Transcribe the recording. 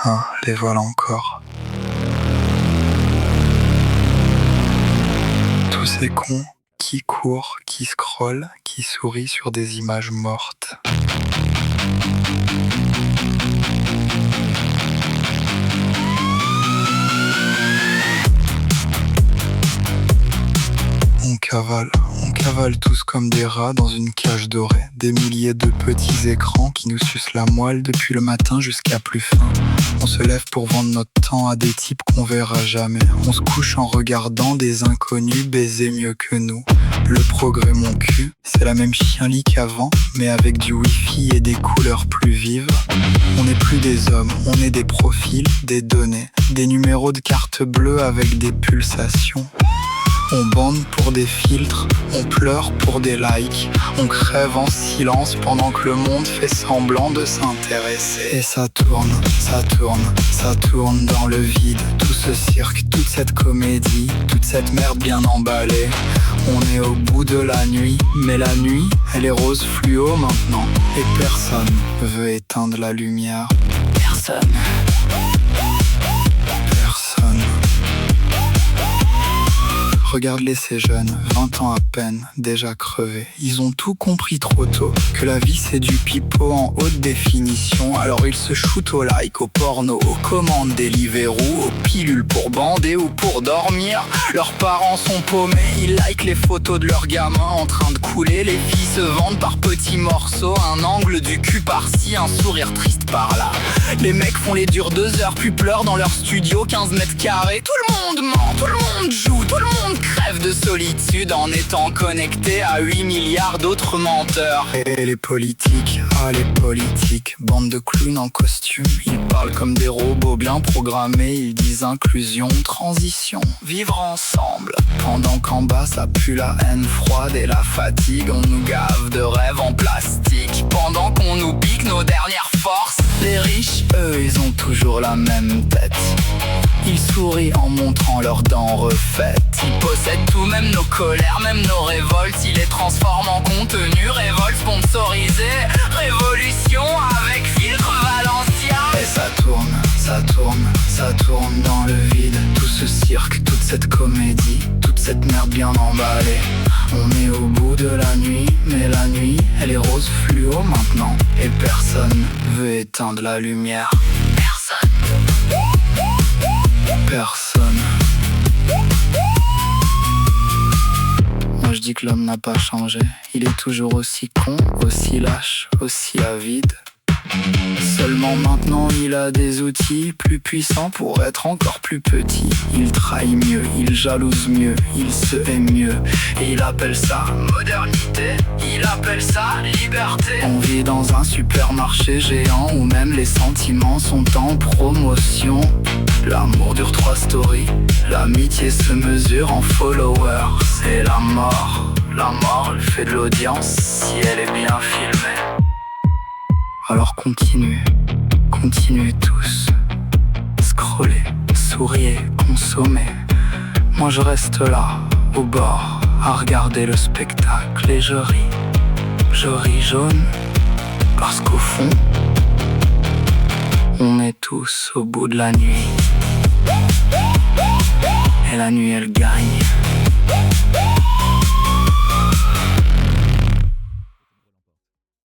Hein, les voilà encore. Tous ces cons qui courent, qui scrollent, qui sourient sur des images mortes. On cavale tous comme des rats dans une cage dorée. Des milliers de petits écrans qui nous sucent la moelle depuis le matin jusqu'à plus faim. On se lève pour vendre notre temps à des types qu'on verra jamais. On se couche en regardant des inconnus baiser mieux que nous. Le progrès mon cul, c'est la même chien-lit qu'avant, mais avec du wifi et des couleurs plus vives. On n'est plus des hommes, on est des profils, des données, des numéros de carte bleue avec des pulsations. On bande pour des filtres, on pleure pour des likes, on crève en silence pendant que le monde fait semblant de s'intéresser. Et ça tourne, ça tourne, ça tourne dans le vide. Tout ce cirque, toute cette comédie, toute cette merde bien emballée. On est au bout de la nuit, mais la nuit, elle est rose fluo maintenant. Et personne veut éteindre la lumière. Personne. Regarde-les ces jeunes, 20 ans à peine, déjà crevés. Ils ont tout compris trop tôt, que la vie c'est du pipeau en haute définition. Alors ils se shootent au like, au porno, aux commandes Deliveroo, aux pilules pour bander ou pour dormir. Leurs parents sont paumés, ils likent les photos de leurs gamins en train de couler. Les filles se vendent par petits morceaux, un angle du cul par-ci, un sourire triste par-là. Les mecs font les durs 2 heures, puis pleurent dans leur studio, 15 mètres carrés. Tout le monde ment, tout le monde joue, tout le monde crève de solitude en étant connecté à 8 milliards d'autres menteurs. Et les politiques, les politiques, bande de clowns en costume. Ils parlent comme des robots bien programmés. Ils disent inclusion, transition, vivre ensemble. Pendant qu'en bas ça pue la haine froide et la fatigue. On nous gave de rêves en plastique pendant qu'on nous pique nos dernières forces. Les riches, eux, ils ont toujours la même tête. Ils sourient en montrant leurs dents refaites. Ils possèdent tout, même nos colères, même nos révoltes. Ils les transforment en contenu, révolte sponsorisée. Révolution avec filtre Valencia. Et ça tourne, ça tourne, ça tourne dans le vide. Tout ce cirque, toute cette comédie, toute cette merde bien emballée. On est au bout de la nuit, mais la nuit, elle est rose fluo maintenant. Et personne veut éteindre la lumière. Personne. Personne. Moi je dis que l'homme n'a pas changé. Il est toujours aussi con, aussi lâche, aussi avide. Seulement maintenant il a des outils plus puissants pour être encore plus petit. Il trahit mieux, il jalouse mieux, il se hait mieux. Et il appelle ça modernité, il appelle ça liberté. On vit dans un supermarché géant où même les sentiments sont en promotion. L'amour dure 3 stories, l'amitié se mesure en followers. C'est la mort, elle fait de l'audience si elle est bien filmée. Alors continuez tous. Scrollez, souriez, consommez. Moi je reste là, au bord, à regarder le spectacle. Et je ris jaune, parce qu'au fond, on est tous au bout de la nuit. Et la nuit elle gagne.